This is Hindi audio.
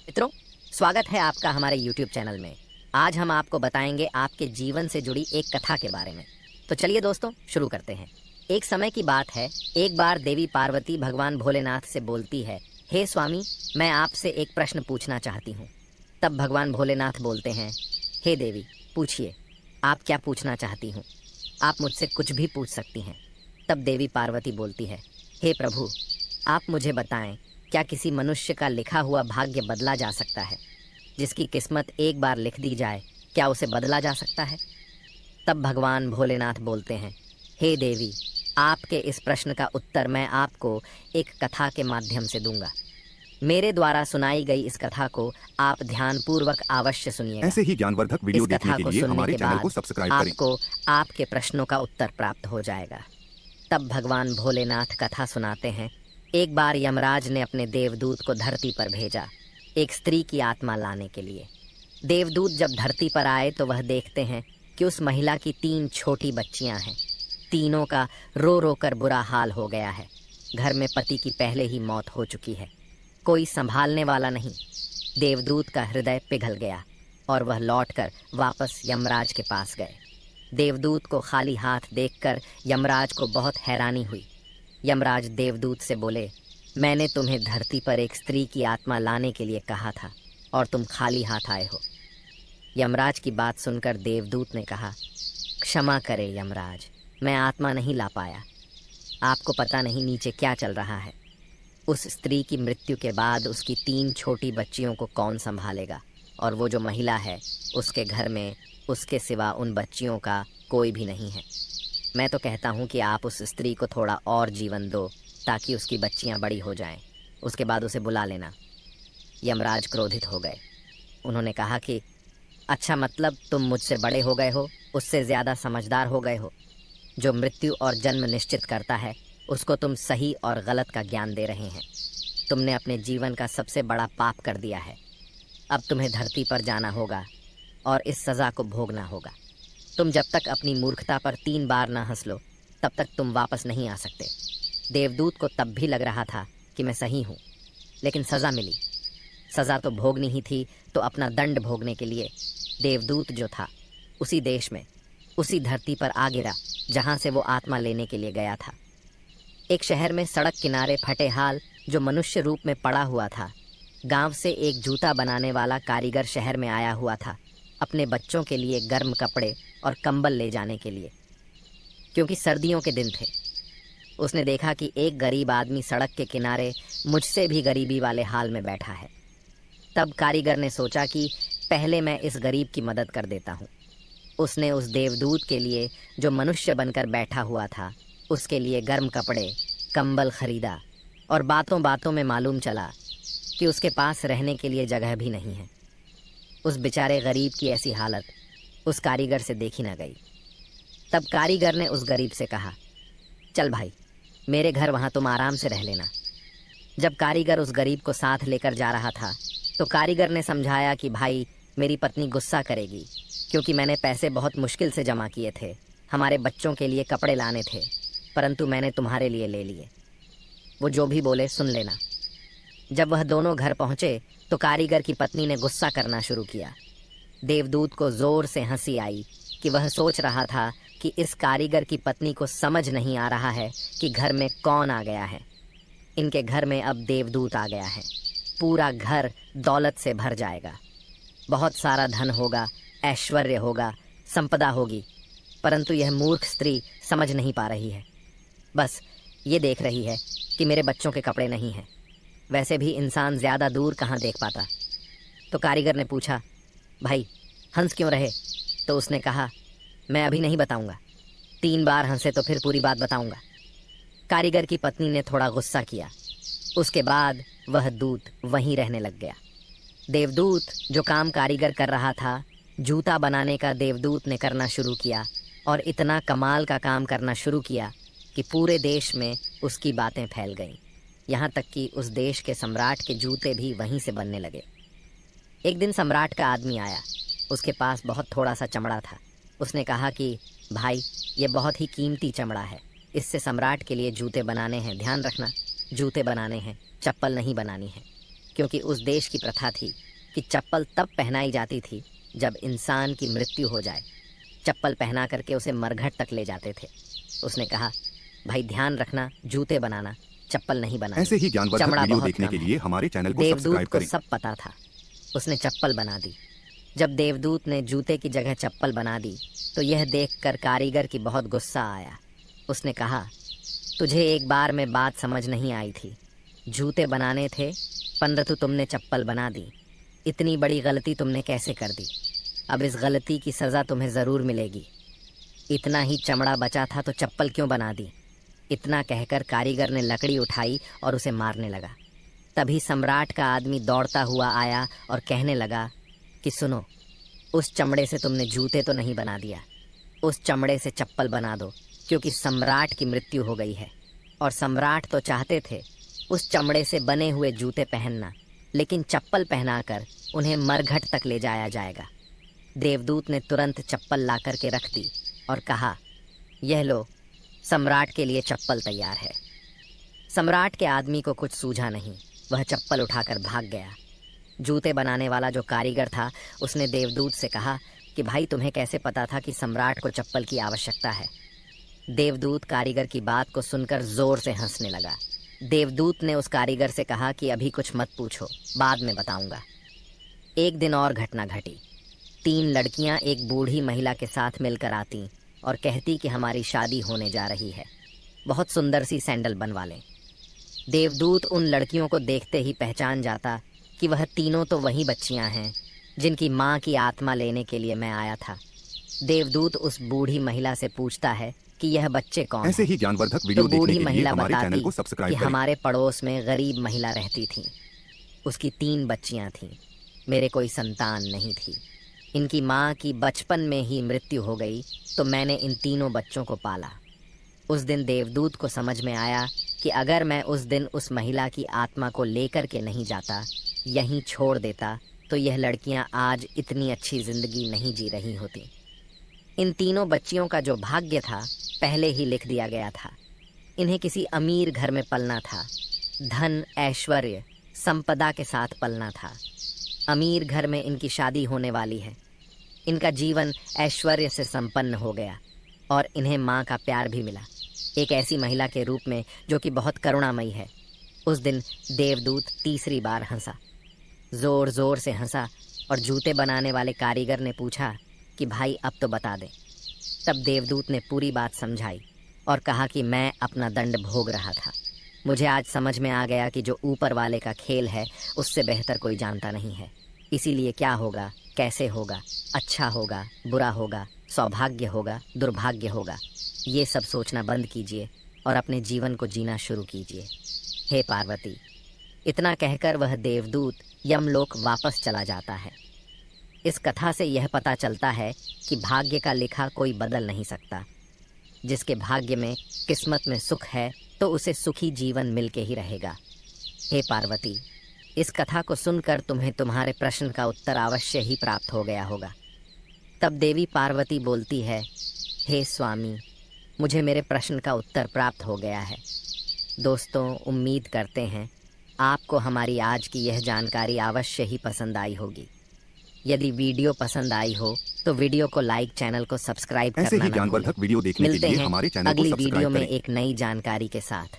मित्रों, स्वागत है आपका हमारे YouTube चैनल में। आज हम आपको बताएंगे आपके जीवन से जुड़ी एक कथा के बारे में। तो चलिए दोस्तों, शुरू करते हैं। एक समय की बात है, एक बार देवी पार्वती भगवान भोलेनाथ से बोलती है, हे स्वामी, मैं आपसे एक प्रश्न पूछना चाहती हूँ। तब भगवान भोलेनाथ बोलते हैं, हे देवी, पूछिए, आप क्या पूछना चाहती हूँ? आप मुझसे कुछ भी पूछ सकती हैं। तब देवी पार्वती बोलती है, हे प्रभु, आप मुझे बताएं, क्या किसी मनुष्य का लिखा हुआ भाग्य बदला जा सकता है? जिसकी किस्मत एक बार लिख दी जाए, क्या उसे बदला जा सकता है? तब भगवान भोलेनाथ बोलते हैं, हे देवी, आपके इस प्रश्न का उत्तर मैं आपको एक कथा के माध्यम से दूंगा। मेरे द्वारा सुनाई गई इस कथा को आप ध्यानपूर्वक अवश्य सुनिएगा। ऐसे ही ज्ञानवर्धक वीडियो इस देखने कथा के को लिए सुनने हमारे के चैनल बाद को सब्सक्राइब करें। आपको आपके प्रश्नों का उत्तर प्राप्त हो जाएगा। तब भगवान भोलेनाथ कथा सुनाते हैं। एक बार यमराज ने अपने देवदूत को धरती पर भेजा, एक स्त्री की आत्मा लाने के लिए। देवदूत जब धरती पर आए तो वह देखते हैं कि उस महिला की 3 छोटी बच्चियां हैं। तीनों का रो रो कर बुरा हाल हो गया है। घर में पति की पहले ही मौत हो चुकी है, कोई संभालने वाला नहीं। देवदूत का हृदय पिघल गया और वह लौटकर वापस यमराज के पास गए। देवदूत को खाली हाथ देखकर यमराज को बहुत हैरानी हुई। यमराज देवदूत से बोले, मैंने तुम्हें धरती पर एक स्त्री की आत्मा लाने के लिए कहा था और तुम खाली हाथ आए हो। यमराज की बात सुनकर देवदूत ने कहा, क्षमा करें यमराज, मैं आत्मा नहीं ला पाया। आपको पता नहीं नीचे क्या चल रहा है। उस स्त्री की मृत्यु के बाद उसकी 3 छोटी बच्चियों को कौन संभालेगा? और वो जो महिला है, उसके घर में उसके सिवा उन बच्चियों का कोई भी नहीं है। मैं तो कहता हूँ कि आप उस स्त्री को थोड़ा और जीवन दो ताकि उसकी बच्चियाँ बड़ी हो जाएं। उसके बाद उसे बुला लेना। यमराज क्रोधित हो गए। उन्होंने कहा कि अच्छा, मतलब तुम मुझसे बड़े हो गए हो, उससे ज़्यादा समझदार हो गए हो। जो मृत्यु और जन्म निश्चित करता है, उसको तुम सही और गलत का ज्ञान दे रहे हैं। तुमने अपने जीवन का सबसे बड़ा पाप कर दिया है। अब तुम्हें धरती पर जाना होगा और इस सज़ा को भोगना होगा। तुम जब तक अपनी मूर्खता पर 3 बार ना हंस लो, तब तक तुम वापस नहीं आ सकते। देवदूत को तब भी लग रहा था कि मैं सही हूँ, लेकिन सज़ा मिली। सज़ा तो भोगनी ही थी, तो अपना दंड भोगने के लिए देवदूत जो था, उसी देश में, उसी धरती पर आ गिरा जहाँ से वो आत्मा लेने के लिए गया था। एक शहर में सड़क किनारे फटे हाल जो मनुष्य रूप में पड़ा हुआ था। गांव से एक जूता बनाने वाला कारीगर शहर में आया हुआ था, अपने बच्चों के लिए गर्म कपड़े और कंबल ले जाने के लिए, क्योंकि सर्दियों के दिन थे। उसने देखा कि एक गरीब आदमी सड़क के किनारे मुझसे भी गरीबी वाले हाल में बैठा है। तब कारीगर ने सोचा कि पहले मैं इस गरीब की मदद कर देता हूँ। उसने उस देवदूत के लिए, जो मनुष्य बनकर बैठा हुआ था, उसके लिए गर्म कपड़े, कंबल खरीदा और बातों बातों में मालूम चला कि उसके पास रहने के लिए जगह भी नहीं है। उस बेचारे गरीब की ऐसी हालत उस कारीगर से देखी न गई। तब कारीगर ने उस गरीब से कहा, चल भाई, मेरे घर, वहाँ तुम आराम से रह लेना। जब कारीगर उस गरीब को साथ लेकर जा रहा था, तो कारीगर ने समझाया कि भाई, मेरी पत्नी गुस्सा करेगी, क्योंकि मैंने पैसे बहुत मुश्किल से जमा किए थे, हमारे बच्चों के लिए कपड़े लाने थे, परंतु मैंने तुम्हारे लिए ले लिए। वो जो भी बोले सुन लेना। जब वह दोनों घर पहुँचे तो कारीगर की पत्नी ने गुस्सा करना शुरू किया। देवदूत को जोर से हंसी आई कि वह सोच रहा था कि इस कारीगर की पत्नी को समझ नहीं आ रहा है कि घर में कौन आ गया है। इनके घर में अब देवदूत आ गया है। पूरा घर दौलत से भर जाएगा, बहुत सारा धन होगा, ऐश्वर्य होगा, संपदा होगी। परंतु यह मूर्ख स्त्री समझ नहीं पा रही है। बस ये देख रही है कि मेरे बच्चों के कपड़े नहीं हैं। वैसे भी इंसान ज़्यादा दूर कहाँ देख पाता। तो कारीगर ने पूछा, भाई हंस क्यों रहे? तो उसने कहा, मैं अभी नहीं बताऊंगा, 3 बार हंसे तो फिर पूरी बात बताऊंगा। कारीगर की पत्नी ने थोड़ा गुस्सा किया। उसके बाद वह दूत वहीं रहने लग गया। देवदूत जो काम कारीगर कर रहा था, जूता बनाने का देवदूत ने करना शुरू किया और इतना कमाल का काम करना शुरू किया कि पूरे देश में उसकी बातें फैल गईं। यहाँ तक कि उस देश के सम्राट के जूते भी वहीं से बनने लगे। एक दिन सम्राट का आदमी आया। उसके पास बहुत थोड़ा सा चमड़ा था। उसने कहा कि भाई, ये बहुत ही कीमती चमड़ा है, इससे सम्राट के लिए जूते बनाने हैं, ध्यान रखना, जूते बनाने हैं, चप्पल नहीं बनानी है। क्योंकि उस देश की प्रथा थी कि चप्पल तब पहनाई जाती थी जब इंसान की मृत्यु हो जाए। चप्पल पहना करके उसे मरघट तक ले जाते थे। उसने कहा, भाई ध्यान रखना, जूते बनाना, चप्पल नहीं बनानी। ऐसे ही ज्ञानवर्धक चमड़ा वीडियो बहुत देखने कम के है। लिए हमारे चैनल को देवदूत सब्सक्राइब को करें। सब पता था। उसने चप्पल बना दी। जब देवदूत ने जूते की जगह चप्पल बना दी तो यह देखकर कारीगर की बहुत गुस्सा आया। उसने कहा, तुझे एक बार में बात समझ नहीं आई थी। जूते बनाने थे, परंतु तुमने चप्पल बना दी। इतनी बड़ी गलती तुमने कैसे कर दी? अब इस गलती की सज़ा तुम्हें ज़रूर मिलेगी। इतना ही चमड़ा बचा था तो चप्पल क्यों बना दी? इतना कहकर कारीगर ने लकड़ी उठाई और उसे मारने लगा। तभी सम्राट का आदमी दौड़ता हुआ आया और कहने लगा कि सुनो, उस चमड़े से तुमने जूते तो नहीं बना दिया, उस चमड़े से चप्पल बना दो, क्योंकि सम्राट की मृत्यु हो गई है। और सम्राट तो चाहते थे उस चमड़े से बने हुए जूते पहनना, लेकिन चप्पल पहनाकर उन्हें मरघट तक ले जाया जाएगा। देवदूत ने तुरंत चप्पल ला करके रख दी और कहा, यह लो, सम्राट के लिए चप्पल तैयार है। सम्राट के आदमी को कुछ सूझा नहीं। वह चप्पल उठाकर भाग गया। जूते बनाने वाला जो कारीगर था उसने देवदूत से कहा कि भाई, तुम्हें कैसे पता था कि सम्राट को चप्पल की आवश्यकता है? देवदूत कारीगर की बात को सुनकर जोर से हंसने लगा। देवदूत ने उस कारीगर से कहा कि अभी कुछ मत पूछो, बाद में बताऊंगा। एक दिन और घटना घटी। 3 लड़कियां एक बूढ़ी महिला के साथ मिलकर आती और कहती कि हमारी शादी होने जा रही है, बहुत सुंदर सी सैंडल बनवा लें। देवदूत उन लड़कियों को देखते ही पहचान जाता कि वह तीनों तो वही बच्चियां हैं जिनकी माँ की आत्मा लेने के लिए मैं आया था। देवदूत उस बूढ़ी महिला से पूछता है कि यह बच्चे कौन ऐसे हैं? ही ज्ञानवर्धक तो वीडियो देखने बूढ़ी के लिए महिला हमारे चैनल को बताती कि सब्सक्राइब करें। हमारे पड़ोस में गरीब महिला रहती थी, उसकी 3 बच्चियां थीं, मेरे कोई संतान नहीं थी। इनकी माँ की बचपन में ही मृत्यु हो गई तो मैंने इन तीनों बच्चों को पाला। उस दिन देवदूत को समझ में आया कि अगर मैं उस दिन उस महिला की आत्मा को लेकर के नहीं जाता, यहीं छोड़ देता, तो यह लड़कियां आज इतनी अच्छी जिंदगी नहीं जी रही होती। इन तीनों बच्चियों का जो भाग्य था पहले ही लिख दिया गया था। इन्हें किसी अमीर घर में पलना था, धन ऐश्वर्य संपदा के साथ पलना था। अमीर घर में इनकी शादी होने वाली है। इनका जीवन ऐश्वर्य से संपन्न हो गया और इन्हें माँ का प्यार भी मिला, एक ऐसी महिला के रूप में जो कि बहुत करुणामयी है। उस दिन देवदूत तीसरी बार हंसा, जोर जोर से हंसा, और जूते बनाने वाले कारीगर ने पूछा कि भाई अब तो बता दे। तब देवदूत ने पूरी बात समझाई और कहा कि मैं अपना दंड भोग रहा था। मुझे आज समझ में आ गया कि जो ऊपर वाले का खेल है उससे बेहतर कोई जानता नहीं है। इसीलिए क्या होगा, कैसे होगा, अच्छा होगा, बुरा होगा, सौभाग्य होगा, दुर्भाग्य होगा, ये सब सोचना बंद कीजिए और अपने जीवन को जीना शुरू कीजिए। हे पार्वती। इतना कहकर वह देवदूत यमलोक वापस चला जाता है। इस कथा से यह पता चलता है कि भाग्य का लिखा कोई बदल नहीं सकता। जिसके भाग्य में, किस्मत में सुख है तो उसे सुखी जीवन मिलके ही रहेगा। हे पार्वती, इस कथा को सुनकर तुम्हें तुम्हारे प्रश्न का उत्तर अवश्य ही प्राप्त हो गया होगा। तब देवी पार्वती बोलती है, हे स्वामी, मुझे मेरे प्रश्न का उत्तर प्राप्त हो गया है। दोस्तों, उम्मीद करते हैं आपको हमारी आज की यह जानकारी अवश्य ही पसंद आई होगी। यदि वीडियो पसंद आई हो तो वीडियो को लाइक, चैनल को सब्सक्राइब करना ऐसे ही ना भूलें। ज्ञानवर्धक वीडियो देखने के मिलते लिए हैं हमारे चैनल को अगली सब्सक्राइब वीडियो में करें। एक नई जानकारी के साथ।